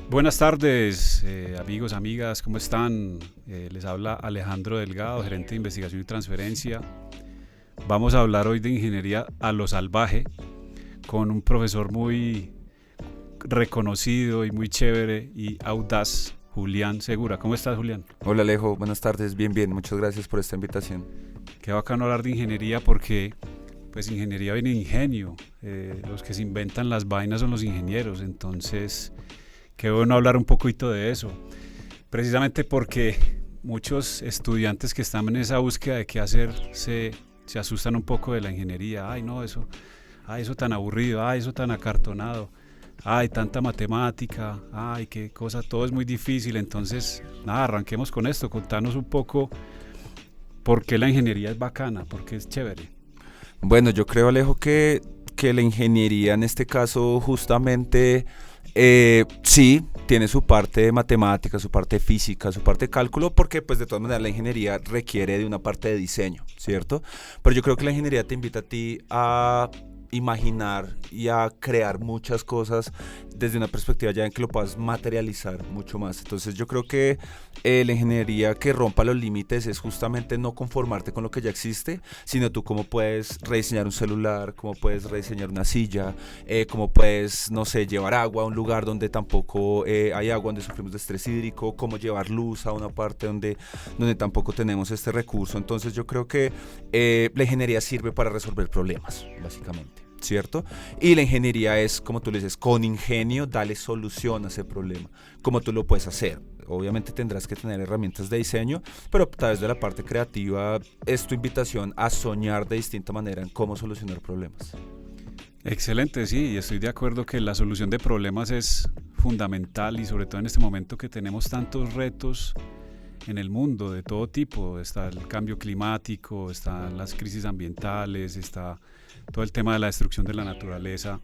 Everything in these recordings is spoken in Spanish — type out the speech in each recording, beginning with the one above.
Buenas tardes, amigos, amigas, ¿cómo están? Les habla Alejandro Delgado, gerente de investigación y transferencia. Vamos a hablar hoy de ingeniería a lo salvaje con un profesor muy reconocido y muy chévere y audaz, Julián Segura. ¿Cómo estás, Julián? Hola Alejo, buenas tardes, bien, muchas gracias por esta invitación. Qué bacano hablar de ingeniería porque pues ingeniería viene de ingenio. Los que se inventan las vainas son los ingenieros, entonces qué bueno hablar un poquito de eso. Precisamente porque muchos estudiantes que están en esa búsqueda de qué hacer se asustan un poco de la ingeniería. Ay, no, eso tan aburrido, ay, eso tan acartonado, ay, tanta matemática, ay, qué cosa, todo es muy difícil. Entonces, nada, arranquemos con esto, contanos un poco por qué la ingeniería es bacana, por qué es chévere. Bueno, yo creo Alejo que la ingeniería en este caso justamente sí tiene su parte de matemática, su parte de física, su parte de cálculo, porque pues de todas maneras la ingeniería requiere de una parte de diseño, ¿cierto? Pero yo creo que la ingeniería te invita a ti a imaginar y a crear muchas cosas desde una perspectiva ya en que lo puedas materializar mucho más. Entonces yo creo que la ingeniería que rompa los límites es justamente no conformarte con lo que ya existe, sino tú cómo puedes rediseñar un celular, cómo puedes rediseñar una silla, cómo puedes, no sé, llevar agua a un lugar donde tampoco hay agua, donde sufrimos de estrés hídrico, cómo llevar luz a una parte donde tampoco tenemos este recurso. Entonces yo creo que la ingeniería sirve para resolver problemas, básicamente, ¿cierto? Y la ingeniería es, como tú le dices, con ingenio, dale solución a ese problema. ¿Cómo tú lo puedes hacer? Obviamente tendrás que tener herramientas de diseño, pero a través de la parte creativa es tu invitación a soñar de distinta manera en cómo solucionar problemas. Excelente, sí, y estoy de acuerdo que la solución de problemas es fundamental y sobre todo en este momento que tenemos tantos retos en el mundo de todo tipo. Está el cambio climático, están las crisis ambientales, está todo el tema de la destrucción de la naturaleza.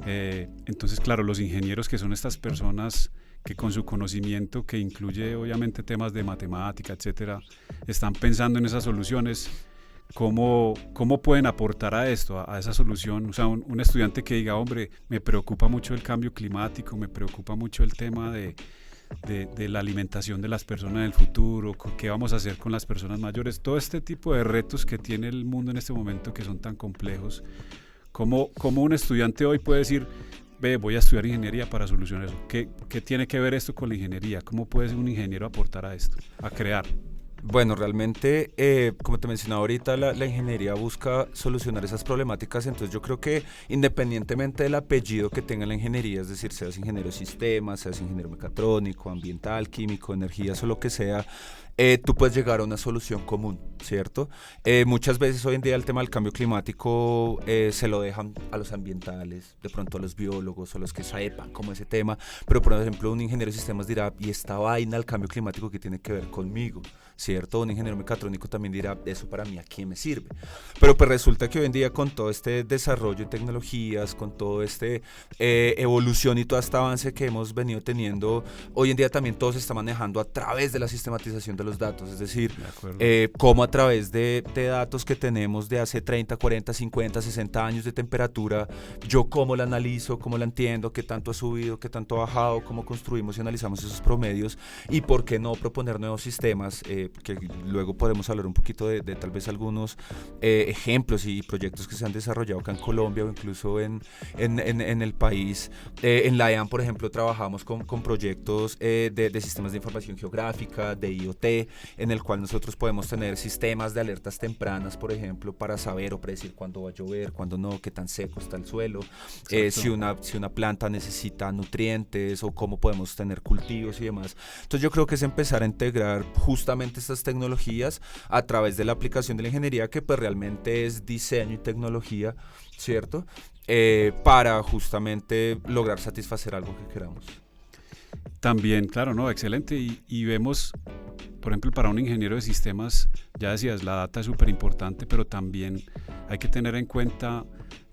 Entonces, claro, los ingenieros, que son estas personas que con su conocimiento, que incluye obviamente temas de matemática, etcétera, están pensando en esas soluciones. ¿Cómo pueden aportar a esto, a esa solución? O sea, un estudiante que diga, hombre, me preocupa mucho el cambio climático, me preocupa mucho el tema de la alimentación de las personas en el futuro, qué vamos a hacer con las personas mayores, todo este tipo de retos que tiene el mundo en este momento, que son tan complejos. ¿Cómo un estudiante hoy puede decir, ve, voy a estudiar ingeniería para solucionar eso? ¿Qué tiene que ver esto con la ingeniería? ¿Cómo puede un ingeniero aportar a esto, a crear? Bueno, realmente, como te mencionaba ahorita, la ingeniería busca solucionar esas problemáticas, entonces yo creo que independientemente del apellido que tenga la ingeniería, es decir, seas ingeniero de sistemas, seas ingeniero mecatrónico, ambiental, químico, energías o lo que sea, tú puedes llegar a una solución común, ¿cierto? Muchas veces hoy en día el tema del cambio climático se lo dejan a los ambientales, de pronto a los biólogos o a los que sepan como ese tema, pero por ejemplo un ingeniero de sistemas dirá, ¿y esta vaina del cambio climático que tiene que ver conmigo? ¿Cierto? Un ingeniero mecatrónico también dirá, eso para mí, ¿a qué me sirve? Pero pues resulta que hoy en día con todo este desarrollo de tecnologías, con todo este evolución y todo este avance que hemos venido teniendo, hoy en día también todo se está manejando a través de la sistematización de los datos, es decir, cómo a través de datos que tenemos de hace 30, 40, 50, 60 años de temperatura, yo cómo la analizo, cómo la entiendo, qué tanto ha subido, qué tanto ha bajado, cómo construimos y analizamos esos promedios y por qué no proponer nuevos sistemas, que luego podemos hablar un poquito de tal vez algunos ejemplos y proyectos que se han desarrollado acá en Colombia o incluso en el país. En la EAN, por ejemplo, trabajamos con proyectos de sistemas de información geográfica, de IoT, en el cual nosotros podemos tener sistemas de alertas tempranas, por ejemplo, para saber o predecir cuándo va a llover, cuándo no, qué tan seco está el suelo, si una planta necesita nutrientes o cómo podemos tener cultivos y demás. Entonces yo creo que es empezar a integrar justamente estas tecnologías a través de la aplicación de la ingeniería, que pues realmente es diseño y tecnología, ¿cierto? Para justamente lograr satisfacer algo que queramos. También, claro, no, excelente. Y vemos, por ejemplo, para un ingeniero de sistemas, ya decías, la data es súper importante, pero también hay que tener en cuenta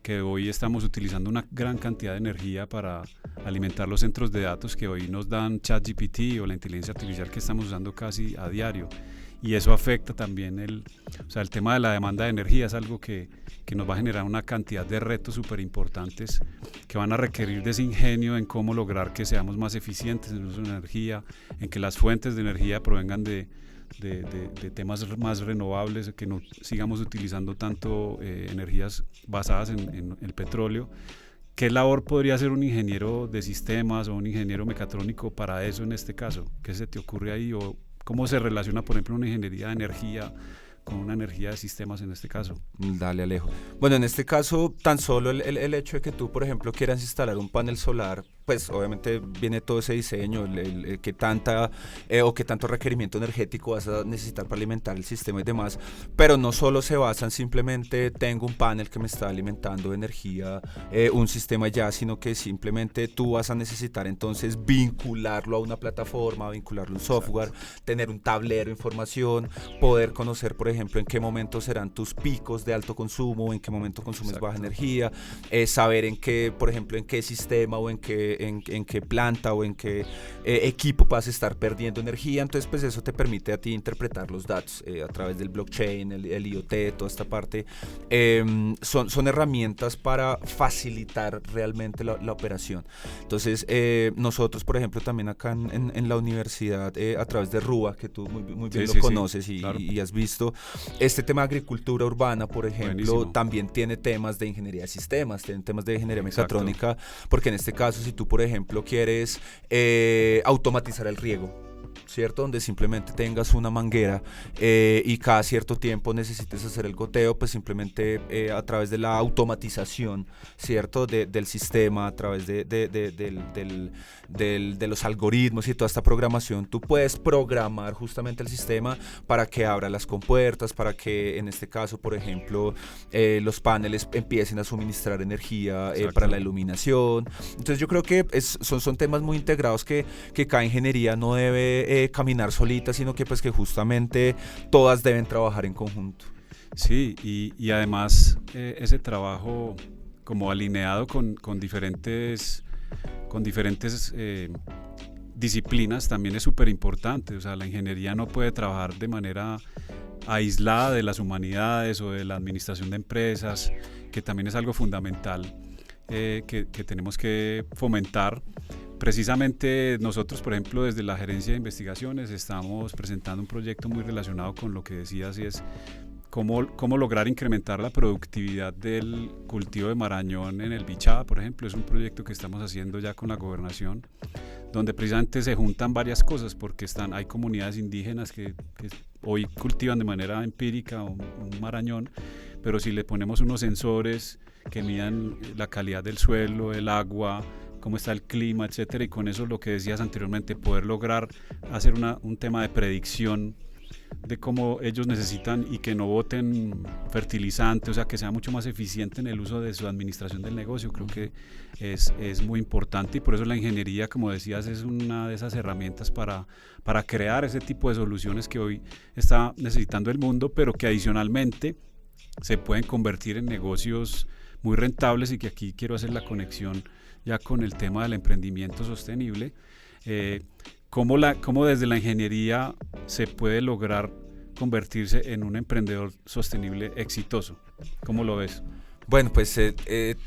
que hoy estamos utilizando una gran cantidad de energía para alimentar los centros de datos que hoy nos dan ChatGPT o la inteligencia artificial que estamos usando casi a diario. y eso afecta también o sea, el tema de la demanda de energía es algo que nos va a generar una cantidad de retos súper importantes que van a requerir de ese ingenio en cómo lograr que seamos más eficientes en el uso de energía, en que las fuentes de energía provengan de temas más renovables, que no sigamos utilizando tanto energías basadas en el petróleo. ¿Qué labor podría hacer un ingeniero de sistemas o un ingeniero mecatrónico para eso en este caso? ¿Qué se te ocurre ahí? ¿O cómo se relaciona, por ejemplo, una ingeniería de energía con una energía de sistemas en este caso? Dale, Alejo. Bueno, en este caso, tan solo el hecho de que tú, por ejemplo, quieras instalar un panel solar, pues obviamente viene todo ese diseño, el qué tanta o qué tanto requerimiento energético vas a necesitar para alimentar el sistema y demás, pero no solo se basan simplemente tengo un panel que me está alimentando energía, un sistema ya, sino que simplemente tú vas a necesitar entonces vincularlo a una plataforma, vincularlo a un software, tener un tablero de información, poder conocer, por ejemplo, en qué momento serán tus picos de alto consumo, en qué momento consumes baja energía, saber en qué, por ejemplo, en qué sistema o en qué planta o en qué equipo vas a estar perdiendo energía. Entonces pues eso te permite a ti interpretar los datos a través del blockchain, el IoT, toda esta parte. Son herramientas para facilitar realmente la operación. Entonces nosotros, por ejemplo, también acá en la universidad, a través de RUA, que tú muy bien lo conoces claro. y has visto, este tema de agricultura urbana, por ejemplo, buenísimo. También tiene temas de ingeniería de sistemas, tiene temas de ingeniería mecatrónica, porque en este caso, si tú, por ejemplo, quieres automatizar el riego, ¿cierto? Donde simplemente tengas una manguera y cada cierto tiempo necesites hacer el goteo, pues simplemente a través de la automatización, ¿cierto? Del sistema, a través de los algoritmos y toda esta programación, tú puedes programar justamente el sistema para que abra las compuertas, para que en este caso, por ejemplo, los paneles empiecen a suministrar energía para la iluminación. Entonces yo creo que son temas muy integrados que cada ingeniería no debe caminar solita, sino que pues que justamente todas deben trabajar en conjunto. Sí, y además ese trabajo como alineado con diferentes disciplinas también es súper importante. O sea, la ingeniería no puede trabajar de manera aislada de las humanidades o de la administración de empresas, que también es algo fundamental que tenemos que fomentar. Precisamente nosotros, por ejemplo, desde la Gerencia de Investigaciones estamos presentando un proyecto muy relacionado con lo que decías, y es cómo lograr incrementar la productividad del cultivo de marañón en el Bichada, por ejemplo. Es un proyecto que estamos haciendo ya con la gobernación, donde precisamente se juntan varias cosas, porque hay comunidades indígenas que hoy cultivan de manera empírica un marañón, pero si le ponemos unos sensores que midan la calidad del suelo, el agua, cómo está el clima, etcétera, y con eso, lo que decías anteriormente, poder lograr hacer un tema de predicción de cómo ellos necesitan y que no boten fertilizante, o sea, que sea mucho más eficiente en el uso de su administración del negocio. Creo que es muy importante, y por eso la ingeniería, como decías, es una de esas herramientas para crear ese tipo de soluciones que hoy está necesitando el mundo, pero que adicionalmente se pueden convertir en negocios muy rentables, y que aquí quiero hacer la conexión ya con el tema del emprendimiento sostenible. ¿Cómo desde la ingeniería se puede lograr convertirse en un emprendedor sostenible exitoso? ¿Cómo lo ves? Bueno, pues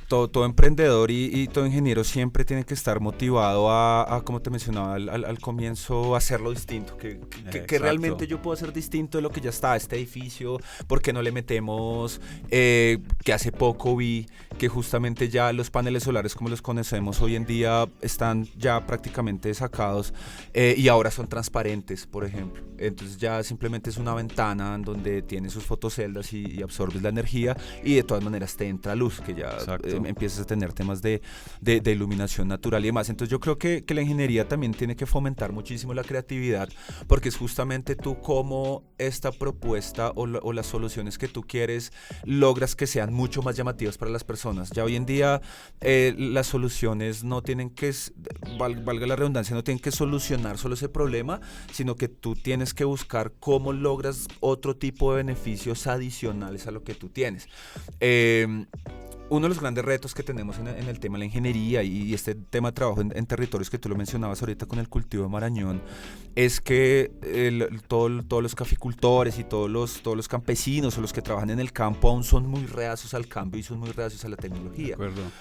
todo emprendedor y todo ingeniero siempre tiene que estar motivado a como te mencionaba al comienzo, a hacerlo distinto, que realmente yo puedo hacer distinto de lo que ya está, este edificio. ¿Por qué no le metemos, que hace poco vi que justamente ya los paneles solares como los conocemos hoy en día están ya prácticamente sacados y ahora son transparentes, por ejemplo? Entonces ya simplemente es una ventana en donde tiene sus fotoceldas y absorbes la energía, y de todas maneras te entra luz, que ya empiezas a tener temas de iluminación natural y demás. Entonces yo creo que la ingeniería también tiene que fomentar muchísimo la creatividad, porque es justamente tú cómo esta propuesta o las soluciones que tú quieres logras que sean mucho más llamativas para las personas. Ya hoy en día las soluciones no tienen que, valga la redundancia, no tienen que solucionar solo ese problema, sino que tú tienes que buscar cómo logras otro tipo de beneficios adicionales a lo que tú tienes. uno de los grandes retos que tenemos en el tema de la ingeniería y este tema de trabajo en territorios que tú lo mencionabas ahorita con el cultivo de Marañón, es que todos los caficultores y todos los campesinos o los que trabajan en el campo aún son muy reacios al cambio y son muy reacios a la tecnología.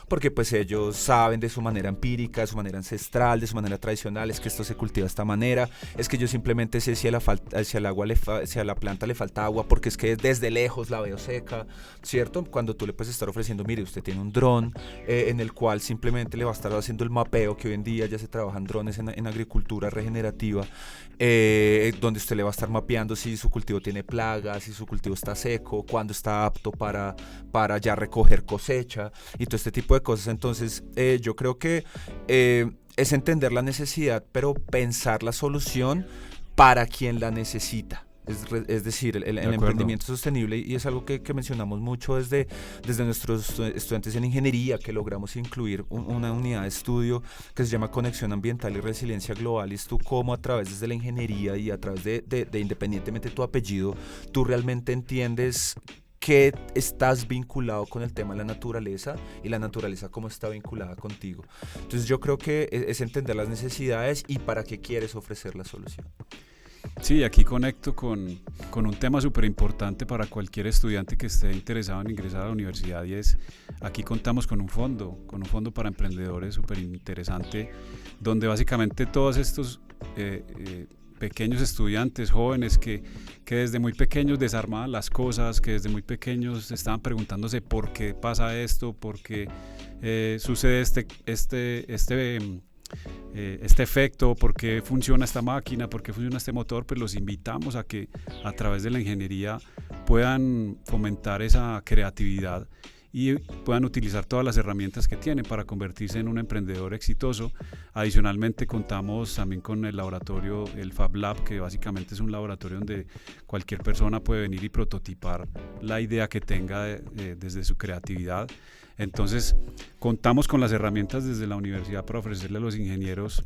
Porque pues ellos saben de su manera empírica, de su manera ancestral, de su manera tradicional, es que esto se cultiva de esta manera, es que yo simplemente sé si a la planta le falta agua porque es que desde lejos la veo seca, ¿cierto? Cuando tú le puedes estar ofreciendo, mire, usted tiene un dron en el cual simplemente le va a estar haciendo el mapeo, que hoy en día ya se trabajan drones en agricultura regenerativa, donde usted le va a estar mapeando si su cultivo tiene plagas, si su cultivo está seco, cuándo está apto para ya recoger cosecha y todo este tipo de cosas. Entonces yo creo que es entender la necesidad, pero pensar la solución para quien la necesita. Es decir, el emprendimiento sostenible, y es algo que mencionamos mucho desde nuestros estudiantes en ingeniería, que logramos incluir una unidad de estudio que se llama Conexión Ambiental y Resiliencia Global, y es tú cómo a través desde la ingeniería y a través de independientemente de tu apellido, tú realmente entiendes que estás vinculado con el tema de la naturaleza y la naturaleza cómo está vinculada contigo. Entonces yo creo que es entender las necesidades y para qué quieres ofrecer la solución. Sí, aquí conecto con un tema súper importante para cualquier estudiante que esté interesado en ingresar a la universidad, y es, aquí contamos con un fondo para emprendedores súper interesante, donde básicamente todos estos pequeños estudiantes, jóvenes que desde muy pequeños desarmaban las cosas, que desde muy pequeños estaban preguntándose por qué pasa esto, por qué sucede este efecto, por qué funciona esta máquina, por qué funciona este motor, pues los invitamos a que a través de la ingeniería puedan fomentar esa creatividad y puedan utilizar todas las herramientas que tienen para convertirse en un emprendedor exitoso. Adicionalmente contamos también con el laboratorio, el Fab Lab, que básicamente es un laboratorio donde cualquier persona puede venir y prototipar la idea que tenga desde su creatividad. Entonces contamos con las herramientas desde la universidad para ofrecerle a los ingenieros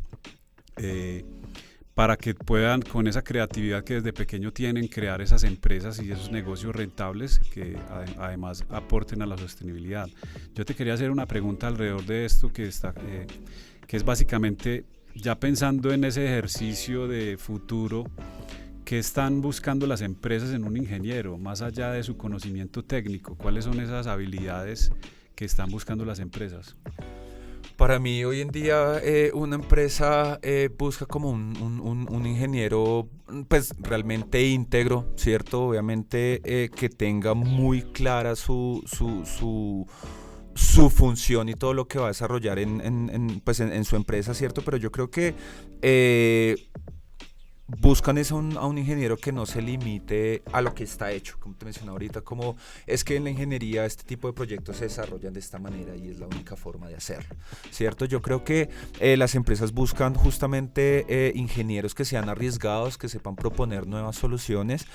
para que puedan, con esa creatividad que desde pequeño tienen, crear esas empresas y esos negocios rentables que además aporten a la sostenibilidad. Yo te quería hacer una pregunta alrededor de esto que es básicamente, ya pensando en ese ejercicio de futuro, ¿qué están buscando las empresas en un ingeniero, más allá de su conocimiento técnico? ¿Cuáles son esas habilidades que están buscando las empresas? Para mí hoy en día una empresa busca como un ingeniero pues realmente íntegro, ¿cierto? Obviamente que tenga muy clara su función y todo lo que va a desarrollar en su empresa, ¿cierto? Pero yo creo que buscan a un ingeniero que no se limite a lo que está hecho, como te mencionaba ahorita, como es que en la ingeniería este tipo de proyectos se desarrollan de esta manera y es la única forma de hacerlo, ¿cierto? Yo creo que las empresas buscan justamente ingenieros que sean arriesgados, que sepan proponer nuevas soluciones,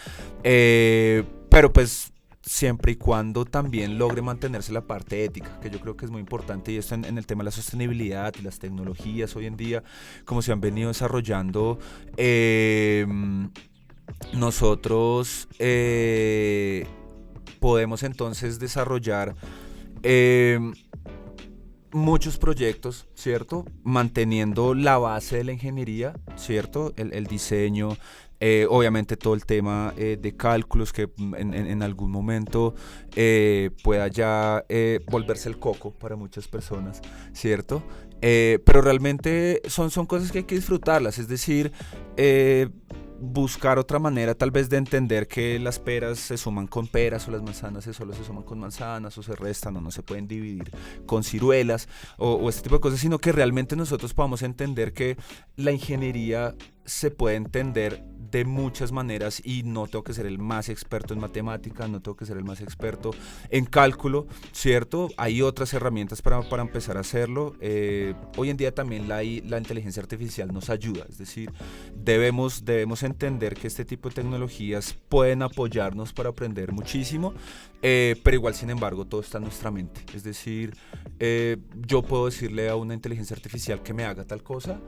pero pues siempre y cuando también logre mantenerse la parte ética, que yo creo que es muy importante, y esto en el tema de la sostenibilidad y las tecnologías hoy en día, como se han venido desarrollando, nosotros podemos entonces desarrollar muchos proyectos, ¿cierto? Manteniendo la base de la ingeniería, ¿cierto? El diseño, obviamente todo el tema de cálculos que en algún momento pueda ya volverse el coco para muchas personas, ¿cierto? Pero realmente son cosas que hay que disfrutarlas, es decir, buscar otra manera tal vez de entender que las peras se suman con peras o las manzanas solo se suman con manzanas o se restan o no se pueden dividir con ciruelas o este tipo de cosas, sino que realmente nosotros podamos entender que la ingeniería se puede entender de muchas maneras y no tengo que ser el más experto en matemáticas, no tengo que ser el más experto en cálculo, ¿cierto? Hay otras herramientas para empezar a hacerlo. Hoy en día también la inteligencia artificial nos ayuda, es decir, debemos entender que este tipo de tecnologías pueden apoyarnos para aprender muchísimo, pero igual, sin embargo, todo está en nuestra mente, es decir, yo puedo decirle a una inteligencia artificial que me haga tal cosa,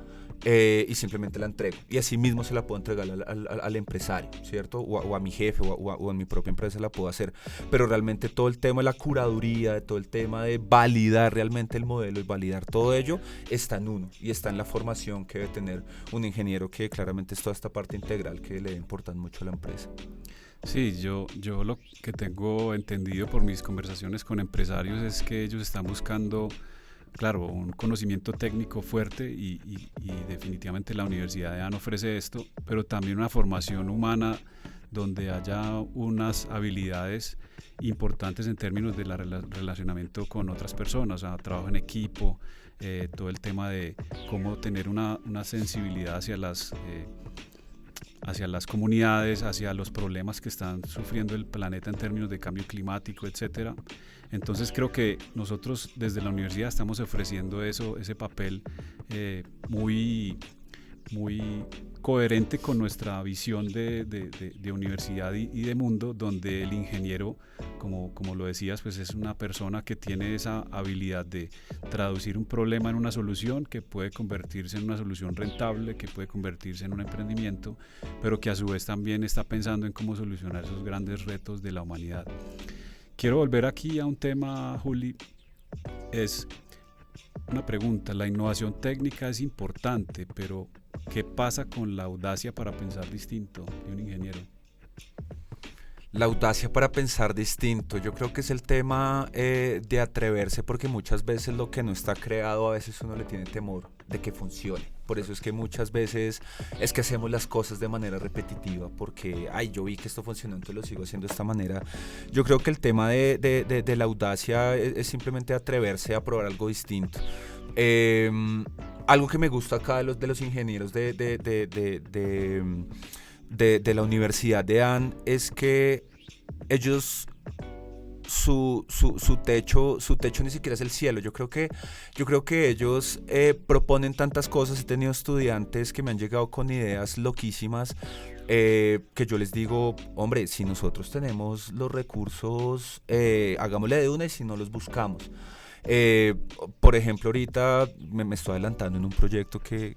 y simplemente la entrego. Y así mismo se la puedo entregar al empresario, ¿cierto? O a mi jefe o a mi propia empresa la puedo hacer. Pero realmente todo el tema de la curaduría, de todo el tema de validar realmente el modelo y validar todo ello, está en uno y está en la formación que debe tener un ingeniero, que claramente es toda esta parte integral que le importa mucho a la empresa. Sí, yo lo que tengo entendido por mis conversaciones con empresarios es que ellos están buscando, claro, un conocimiento técnico fuerte y definitivamente la Universidad de AN ofrece esto, pero también una formación humana donde haya unas habilidades importantes en términos de relacionamiento con otras personas, o sea, trabajo en equipo, todo el tema de cómo tener una sensibilidad hacia las comunidades, hacia los problemas que están sufriendo el planeta en términos de cambio climático, etcétera. Entonces creo que nosotros desde la universidad estamos ofreciendo ese papel muy coherente con nuestra visión de universidad y de mundo, donde el ingeniero, como lo decías, pues es una persona que tiene esa habilidad de traducir un problema en una solución que puede convertirse en una solución rentable, que puede convertirse en un emprendimiento, pero que a su vez también está pensando en cómo solucionar esos grandes retos de la humanidad. Quiero volver aquí a un tema, Juli, es una pregunta. La innovación técnica es importante, pero ¿qué pasa con la audacia para pensar distinto de un ingeniero? La audacia para pensar distinto, yo creo que es el tema de atreverse, porque muchas veces lo que no está creado, a veces uno le tiene temor de que funcione. Por eso es que muchas veces es que hacemos las cosas de manera repetitiva, porque, yo vi que esto funcionó, entonces lo sigo haciendo de esta manera. Yo creo que el tema de la audacia es simplemente atreverse a probar algo distinto. Algo que me gusta acá de los ingenieros de la Universidad de AN es que ellos su techo ni siquiera es el cielo. Yo creo que ellos proponen tantas cosas. He tenido estudiantes que me han llegado con ideas loquísimas, que yo les digo, hombre, si nosotros tenemos los recursos, hagámosle de una, y si no, los buscamos. Por ejemplo, ahorita me estoy adelantando en un proyecto que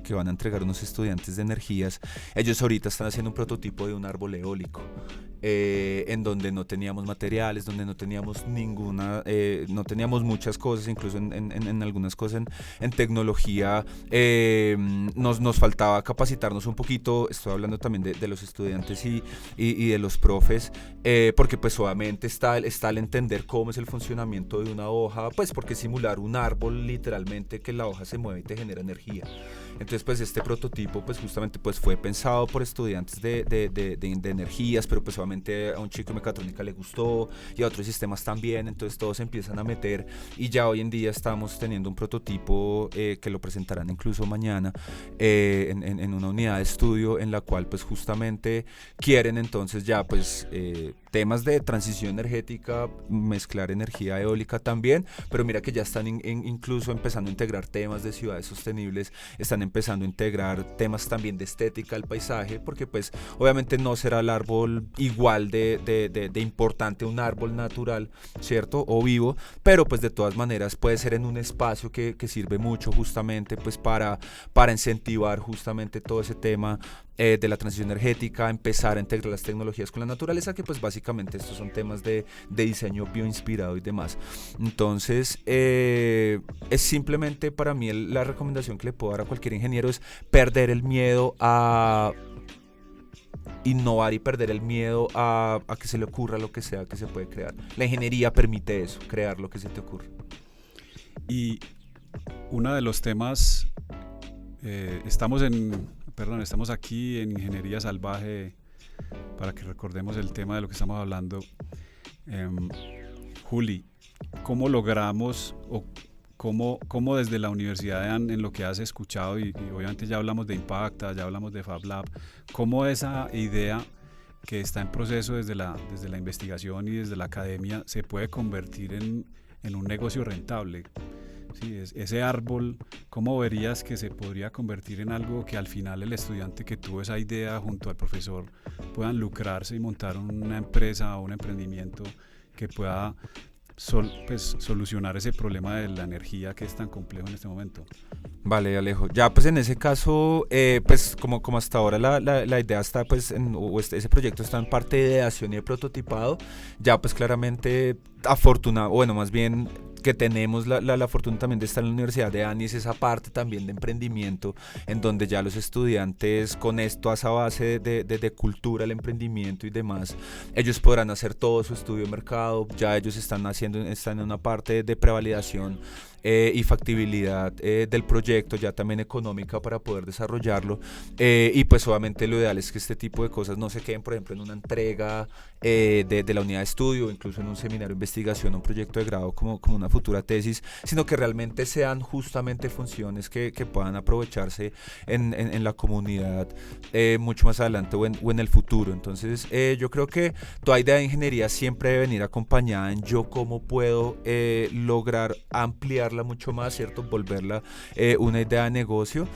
van a entregar unos estudiantes de energías. Ellos ahorita están haciendo un prototipo de un árbol eólico, en donde no teníamos materiales, donde no teníamos no teníamos muchas cosas, incluso en algunas cosas en tecnología nos faltaba capacitarnos un poquito. Estoy hablando también de los estudiantes y de los profes, porque pues obviamente está el entender cómo es el funcionamiento de una hoja, pues porque simular un árbol, literalmente que la hoja se mueve y te genera energía. Entonces pues este prototipo pues justamente pues fue pensado por estudiantes de energías, pero pues obviamente a un chico de mecatrónica le gustó y a otros sistemas también. Entonces todos se empiezan a meter, y ya hoy en día estamos teniendo un prototipo que lo presentarán incluso mañana en una unidad de estudio, en la cual pues justamente quieren entonces ya pues temas de transición energética, mezclar energía eólica también, pero mira que ya están incluso empezando a integrar temas de ciudades sostenibles, están empezando a integrar temas también de estética al paisaje, porque pues obviamente no será el árbol igual de importante un árbol natural, ¿cierto? O vivo, pero pues de todas maneras puede ser en un espacio que sirve mucho justamente pues para incentivar justamente todo ese tema de la transición energética, empezar a integrar las tecnologías con la naturaleza, que pues básicamente estos son temas de diseño bioinspirado y demás. Entonces es simplemente para mí la recomendación que le puedo dar a cualquier ingeniero es perder el miedo a innovar y perder el miedo a que se le ocurra lo que sea que se puede crear. La ingeniería permite eso, crear lo que se te ocurra. Y uno de los temas, estamos aquí en Ingeniería Salvaje, para que recordemos el tema de lo que estamos hablando. Juli, ¿cómo logramos o cómo desde la universidad en lo que has escuchado, y obviamente ya hablamos de Impacta, ya hablamos de FabLab, cómo esa idea que está en proceso desde la investigación y desde la academia se puede convertir en un negocio rentable? Sí, ese árbol, ¿cómo verías que se podría convertir en algo que al final el estudiante que tuvo esa idea junto al profesor puedan lucrarse y montar una empresa o un emprendimiento que pueda pues, solucionar ese problema de la energía que es tan complejo en este momento. Vale, Alejo. Ya pues en ese caso, pues como hasta ahora la idea está pues, ese proyecto está en parte de ideación y de prototipado, ya pues claramente afortunado, bueno, más bien que tenemos la fortuna también de estar en la Universidad de Anís, esa parte también de emprendimiento, en donde ya los estudiantes con esto, a esa base de cultura, el emprendimiento y demás, ellos podrán hacer todo su estudio de mercado, ya ellos están en una parte de prevalidación y factibilidad del proyecto, ya también económica para poder desarrollarlo, y pues obviamente lo ideal es que este tipo de cosas no se queden, por ejemplo, en una entrega de la unidad de estudio, o incluso en un seminario de investigación, un proyecto de grado como una futura tesis, sino que realmente sean justamente funciones que puedan aprovecharse en la comunidad mucho más adelante o en el futuro. Entonces yo creo que toda idea de ingeniería siempre debe venir acompañada en yo cómo puedo lograr ampliarla mucho más, ¿cierto? Volverla una idea de negocio,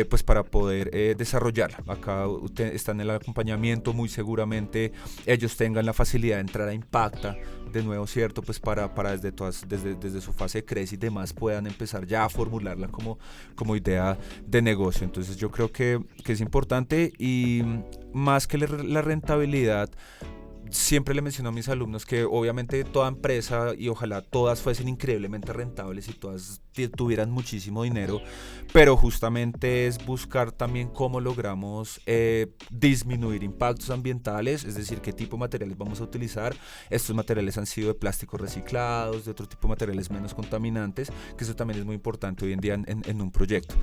pues para poder desarrollarla. Acá están en el acompañamiento, muy seguramente ellos tengan la facilidad de entrar a Impacta de nuevo, ¿cierto? Pues para desde su fase de CRES y demás puedan empezar ya a formularla como idea de negocio. Entonces yo creo que es importante, y más que la rentabilidad, siempre le menciono a mis alumnos que obviamente toda empresa, y ojalá todas fuesen increíblemente rentables y todas tuvieran muchísimo dinero, pero justamente es buscar también cómo logramos disminuir impactos ambientales, es decir, qué tipo de materiales vamos a utilizar. Estos materiales han sido de plásticos reciclados, de otro tipo de materiales menos contaminantes, que eso también es muy importante hoy en día en un proyecto.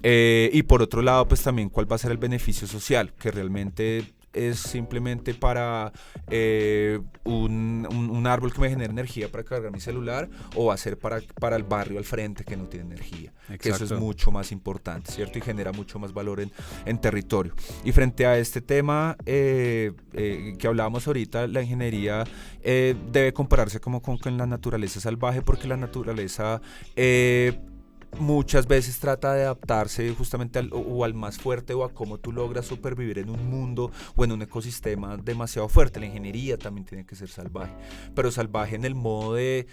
Y por otro lado, pues también cuál va a ser el beneficio social, que realmente es simplemente para un árbol que me genera energía para cargar mi celular, o va a ser para el barrio al frente que no tiene energía. Que eso es mucho más importante, ¿cierto? Y genera mucho más valor en territorio. Y frente a este tema que hablábamos ahorita, la ingeniería debe compararse como con la naturaleza salvaje, porque la naturaleza muchas veces trata de adaptarse justamente al más fuerte, o a cómo tú logras supervivir en un mundo o en un ecosistema demasiado fuerte. La ingeniería también tiene que ser salvaje, pero salvaje en el modo de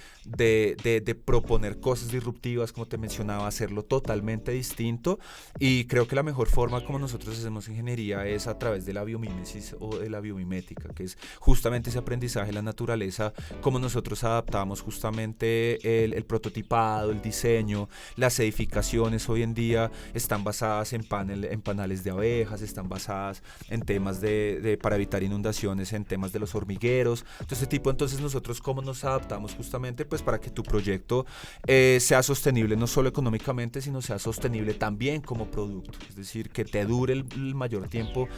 proponer cosas disruptivas, como te mencionaba, hacerlo totalmente distinto. Y creo que la mejor forma como nosotros hacemos ingeniería es a través de la biomímesis o de la biomimética, que es justamente ese aprendizaje de la naturaleza, como nosotros adaptamos justamente el prototipado, el diseño. Las edificaciones hoy en día están basadas en panales de abejas, están basadas en temas para evitar inundaciones, en temas de los hormigueros, todo este tipo. Entonces nosotros cómo nos adaptamos justamente pues para que tu proyecto sea sostenible, no solo económicamente, sino sea sostenible también como producto, es decir, que te dure el mayor tiempo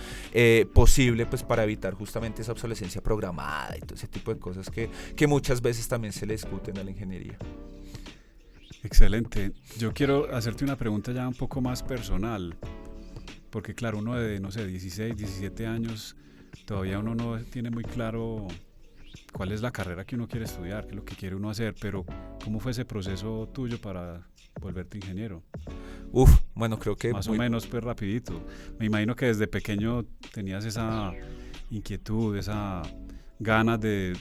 posible, pues para evitar justamente esa obsolescencia programada y todo ese tipo de cosas que muchas veces también se le discuten a la ingeniería. Excelente. Yo quiero hacerte una pregunta ya un poco más personal, porque claro, uno de, no sé, 16, 17 años, todavía uno no tiene muy claro cuál es la carrera que uno quiere estudiar, qué es lo que quiere uno hacer, pero ¿cómo fue ese proceso tuyo para volverte ingeniero? Bueno, creo que más o menos pues rapidito. Me imagino que desde pequeño tenías esa inquietud, esa ganas de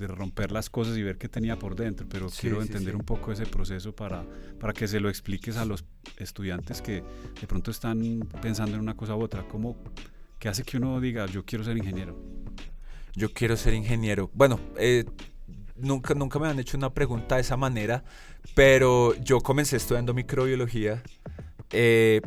romper las cosas y ver qué tenía por dentro, pero quiero entender un poco ese proceso para que se lo expliques a los estudiantes que de pronto están pensando en una cosa u otra. ¿Qué hace que uno diga, yo quiero ser ingeniero? Yo quiero ser ingeniero. Bueno, nunca me han hecho una pregunta de esa manera, pero yo comencé estudiando microbiología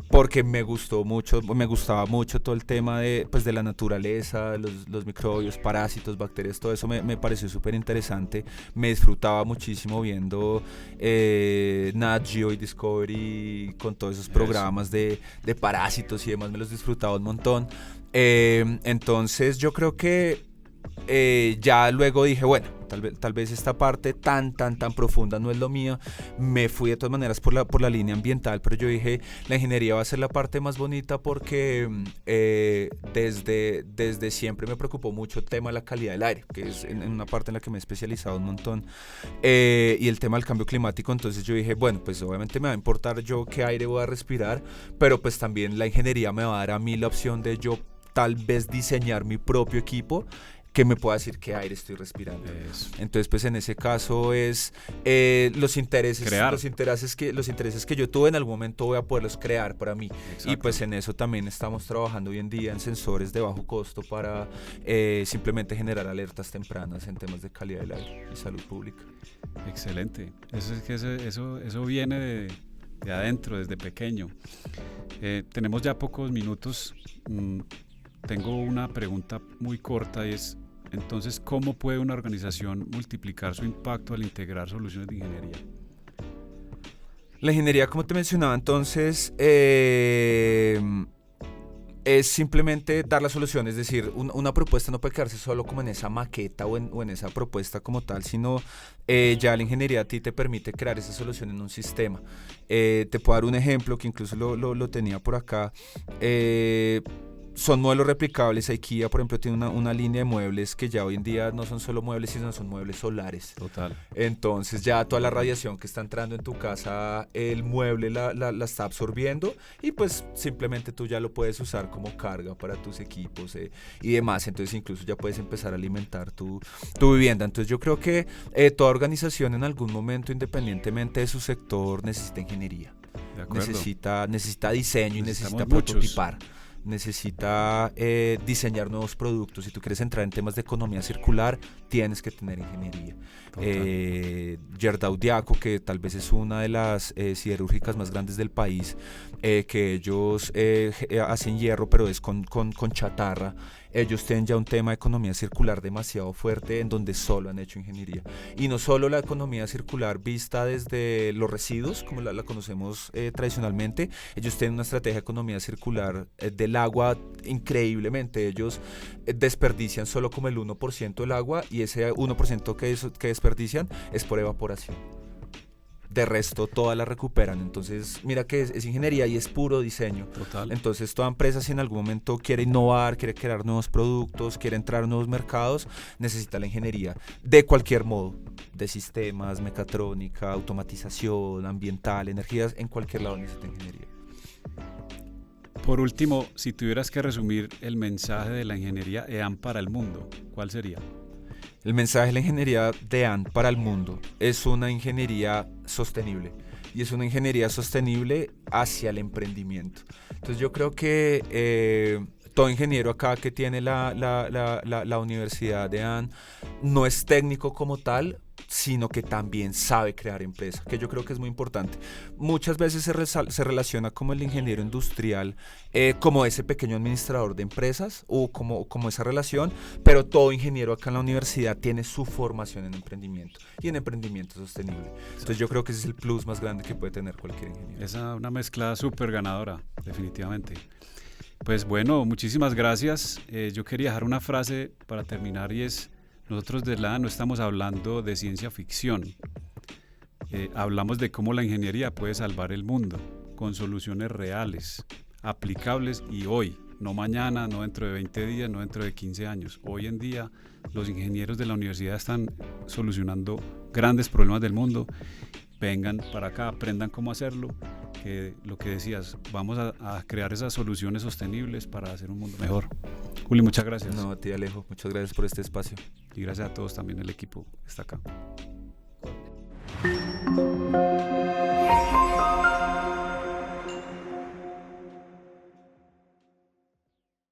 porque me gustaba mucho todo el tema de la naturaleza, los microbios, parásitos, bacterias, todo eso me pareció súper interesante. Me disfrutaba muchísimo viendo Nat Geo y Discovery con todos esos programas de parásitos y demás, me los disfrutaba un montón. Entonces yo creo que ya luego dije, bueno, tal vez esta parte tan profunda no es lo mío. Me fui de todas maneras por la línea ambiental, pero yo dije, la ingeniería va a ser la parte más bonita porque desde siempre me preocupó mucho el tema de la calidad del aire, que es en una parte en la que me he especializado un montón, y el tema del cambio climático. Entonces yo dije, bueno, pues obviamente me va a importar yo qué aire voy a respirar, pero pues también la ingeniería me va a dar a mí la opción de yo tal vez diseñar mi propio equipo que me pueda decir qué aire estoy respirando. Eso. Entonces, pues en ese caso es los intereses que yo tuve en algún momento voy a poderlos crear para mí. Exacto. Y pues en eso también estamos trabajando hoy en día en sensores de bajo costo para simplemente generar alertas tempranas en temas de calidad del aire y salud pública. Excelente. Eso viene de adentro, desde pequeño. Tenemos ya pocos minutos. Tengo una pregunta muy corta y es, entonces, ¿cómo puede una organización multiplicar su impacto al integrar soluciones de ingeniería? La ingeniería, como te mencionaba, entonces es simplemente dar la solución, es decir, una propuesta no puede quedarse solo como en esa maqueta o en esa propuesta como tal, sino ya la ingeniería a ti te permite crear esa solución en un sistema. Te puedo dar un ejemplo que incluso lo tenía por acá. Son modelos replicables. IKEA, por ejemplo, tiene una línea de muebles que ya hoy en día no son solo muebles, sino son muebles solares. Total. Entonces ya toda la radiación que está entrando en tu casa, el mueble la está absorbiendo y pues simplemente tú ya lo puedes usar como carga para tus equipos y demás. Entonces incluso ya puedes empezar a alimentar tu vivienda. Entonces yo creo que toda organización en algún momento, independientemente de su sector, necesita ingeniería. De acuerdo. Necesita diseño y necesita muchos. prototipar. Necesita diseñar nuevos productos. Si tú quieres entrar en temas de economía circular, tienes que tener ingeniería. Gerdau Diaco, que tal vez es una de las siderúrgicas más grandes del país, que ellos hacen hierro, pero es con chatarra. Ellos tienen ya un tema de economía circular demasiado fuerte en donde solo han hecho ingeniería. Y no solo la economía circular vista desde los residuos, como la conocemos tradicionalmente. Ellos tienen una estrategia de economía circular del agua increíblemente. Ellos desperdician solo como el 1% del agua y ese 1% que desperdician es por evaporación. De resto, todas la recuperan. Entonces, mira que es ingeniería y es puro diseño. Total. Entonces, toda empresa, si en algún momento quiere innovar, quiere crear nuevos productos, quiere entrar a nuevos mercados, necesita la ingeniería de cualquier modo. De sistemas, mecatrónica, automatización, ambiental, energías, en cualquier lado necesita ingeniería. Por último, si tuvieras que resumir el mensaje de la ingeniería EAN para el mundo, ¿cuál sería? El mensaje de la ingeniería de EAN para el mundo es una ingeniería sostenible y es una ingeniería sostenible hacia el emprendimiento. Entonces yo creo que todo ingeniero acá que tiene la universidad de EAN no es técnico como tal, sino que también sabe crear empresa, que yo creo que es muy importante. Muchas veces se relaciona como el ingeniero industrial, como ese pequeño administrador de empresas o como esa relación, pero todo ingeniero acá en la universidad tiene su formación en emprendimiento y en emprendimiento sostenible. Entonces yo creo que ese es el plus más grande que puede tener cualquier ingeniero. Es una mezcla súper ganadora, definitivamente. Pues bueno, muchísimas gracias. Yo quería dejar una frase para terminar y es: nosotros de la no estamos hablando de ciencia ficción, hablamos de cómo la ingeniería puede salvar el mundo con soluciones reales, aplicables y hoy, no mañana, no dentro de 20 días, no dentro de 15 años. Hoy en día los ingenieros de la universidad están solucionando grandes problemas del mundo. Vengan para acá, aprendan cómo hacerlo, que lo que decías, vamos a crear esas soluciones sostenibles para hacer un mundo mejor. Juli, muchas gracias. No, a ti, Alejo, muchas gracias por este espacio. Y gracias a todos también el equipo que está acá.